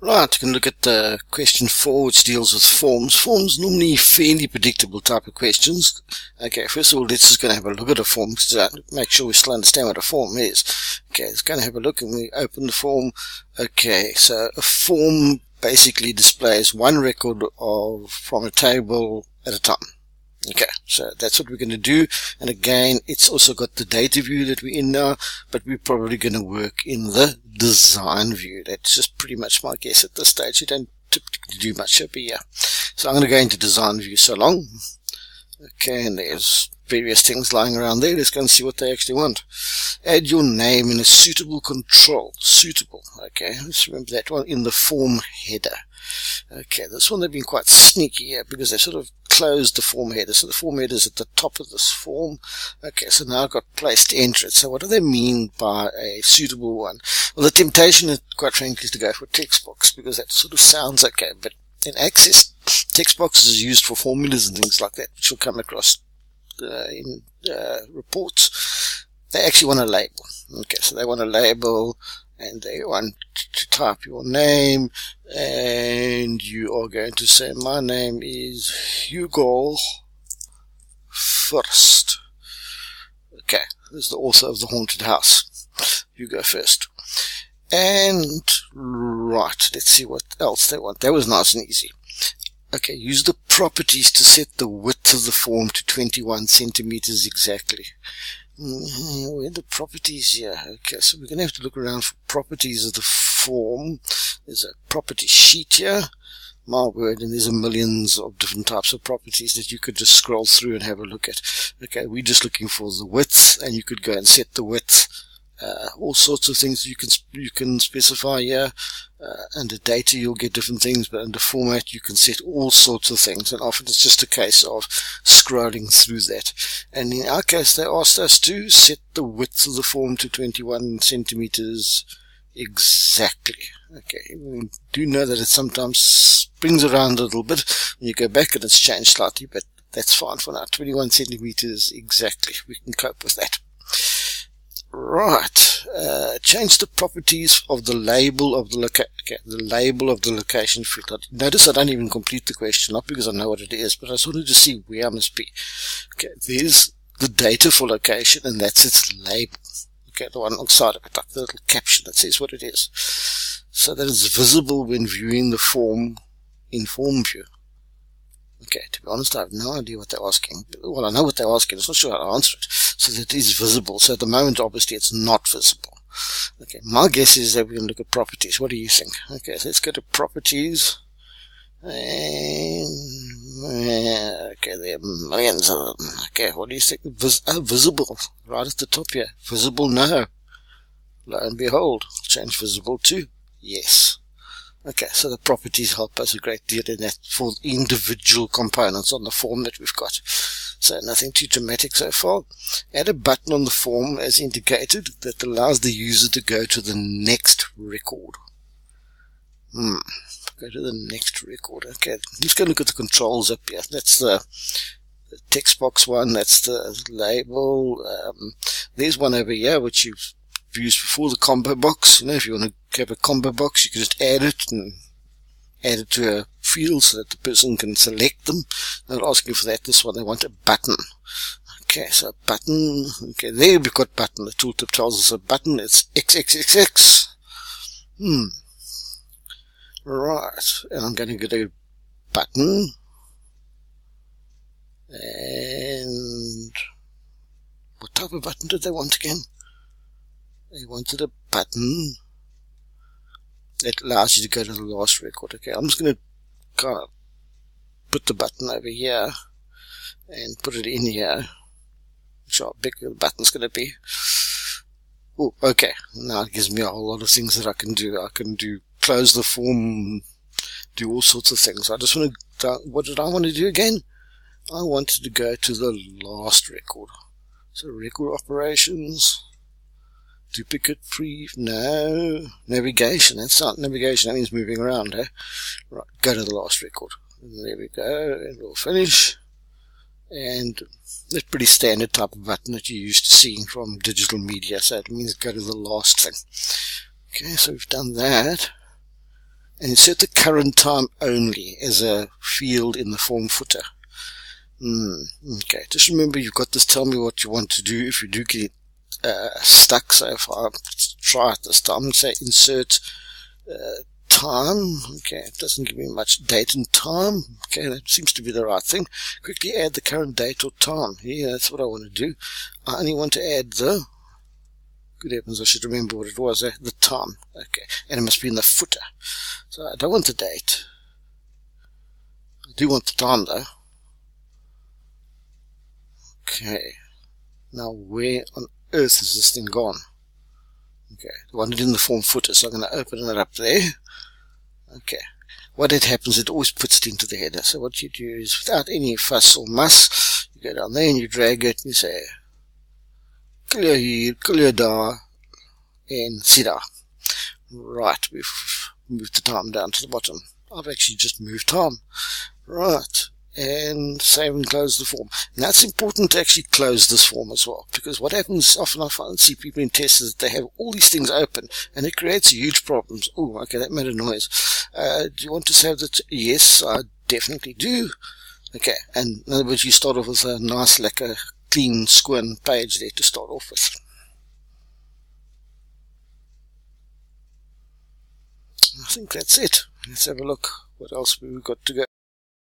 Right, you can look at question 4, which deals with forms. Forms normally fairly predictable type of questions. Okay, first of all, let's just going to have a look at a form, to make sure we still understand what a form is. Okay, let's go and have a look, and we open the form. Okay, so a form basically displays one record from a table at a time. Okay, so that's what we're going to do. And again, it's also got the data view that we're in now, but we're probably going to work in the design view. That's just pretty much my guess at this stage. You don't typically do much over here. So I'm going to go into design view so long. Okay, and there's various things lying around there. Let's go and see what they actually want. Add your name in a suitable control. Suitable. Okay, let's remember that one in the form header. Okay, this one they've been quite sneaky here because they sort of closed the form header. So the form header is at the top of this form. Okay, so now I've got place to enter it. So what do they mean by a suitable one? Well, the temptation is, quite frankly, is to go for text box because that sort of sounds okay. But in Access, text boxes is used for formulas and things like that, which you'll come across in reports. They actually want a label. Okay, so they want a label, and they want to type your name, and you are going to say, my name is Hugo First. Okay, this is the author of The Haunted House. Hugo First. And, right, let's see what else they want. That was nice and easy. Okay, use the properties to set the width of the form to 21 centimeters exactly. Where are the properties here? Okay, so we're going to have to look around for properties of the form. There's a property sheet here. My word, and there's millions of different types of properties that you could just scroll through and have a look at. Okay, we're just looking for the width, and you could go and set the width. All sorts of things you can specify here. Under data you'll get different things, but under format you can set all sorts of things, and often it's just a case of scrolling through that. And in our case they asked us to set the width of the form to 21 centimeters exactly. Okay, we do know that it sometimes springs around a little bit when you go back and it's changed slightly, but that's fine for now. 21 centimeters exactly, we can cope with that. Right, change the properties of the label of the location field. Notice I don't even complete the question, not because I know what it is, but I just wanted to see where I must be. Okay, there's the data for location, and that's its label. Okay, the one alongside of it, like the little caption that says what it is, so that it's visible when viewing the form in form view. Okay, to be honest, I have no idea what they're asking. Well, I know what they're asking, I'm not sure how to answer it. So that it is visible. So at the moment, obviously, it's not visible. Okay, my guess is that we're going to look at properties. What do you think? Okay, so let's go to properties. And, okay, there are millions of them. Okay, what do you think? Visible, right at the top here. Visible, no. Lo and behold, change visible to yes. Okay, so the properties help us a great deal in that for individual components on the form that we've got. So nothing too dramatic so far. Add a button on the form as indicated that allows the user to go to the next record. Go to the next record. Okay, let's go look at the controls up here. That's the text box one. That's the label. There's one over here which you've used before, the combo box. You know, if you want to have a combo box, you can just add it and add it to a field so that the person can select them. They're asking for that. This one, they want a button. Okay, so button. Okay, there we've got button. The tooltip tells us a button. It's XXXX. Right, and I'm going to get a button. And what type of button did they want again? They wanted a button that allows you to go to the last record. Okay, I'm just going to kind of put the button over here and put it in here. Which how big the button's going to be. Oh, okay. Now it gives me a whole lot of things that I can do. I can do close the form, do all sorts of things. I just want to, what did I want to do again? I wanted to go to the last record. So record operations. Duplicate no, navigation, that's not navigation, that means moving around, eh? Right, go to the last record. And there we go, and we'll finish. And that's pretty standard type of button that you're used to seeing from digital media, so it means go to the last thing. Okay, so we've done that. and insert the current time only as a field in the form footer. Okay, just remember you've got this tell me what you want to do if you do get stuck. So if I try it this time and say insert time, okay, it doesn't give me much date and time. Okay, that seems to be the right thing. Quickly add the current date or time. Yeah, that's what I want to do. I only want to add the, good heavens, I should remember what it was, the time. Okay, and it must be in the footer. So I don't want the date. I do want the time though. Okay, now where on earth is this thing gone? Okay, I want it in the form footer, so I'm going to open it up there. Okay, what it happens, it always puts it into the header. So what you do is, without any fuss or muss, you go down there and you drag it and you say clear here, clear there, and sida. Right, we've moved the time down to the bottom. I've actually just moved time. Right, and save and close the form. Now it's important to actually close this form as well, because what happens often I see people in tests is that they have all these things open and it creates huge problems. Oh, okay, that made a noise. Do you want to save that? Yes, I definitely do. Okay, and in other words, you start off with a nice, like a clean, square page there to start off with. I think that's it. Let's have a look what else we've got to go.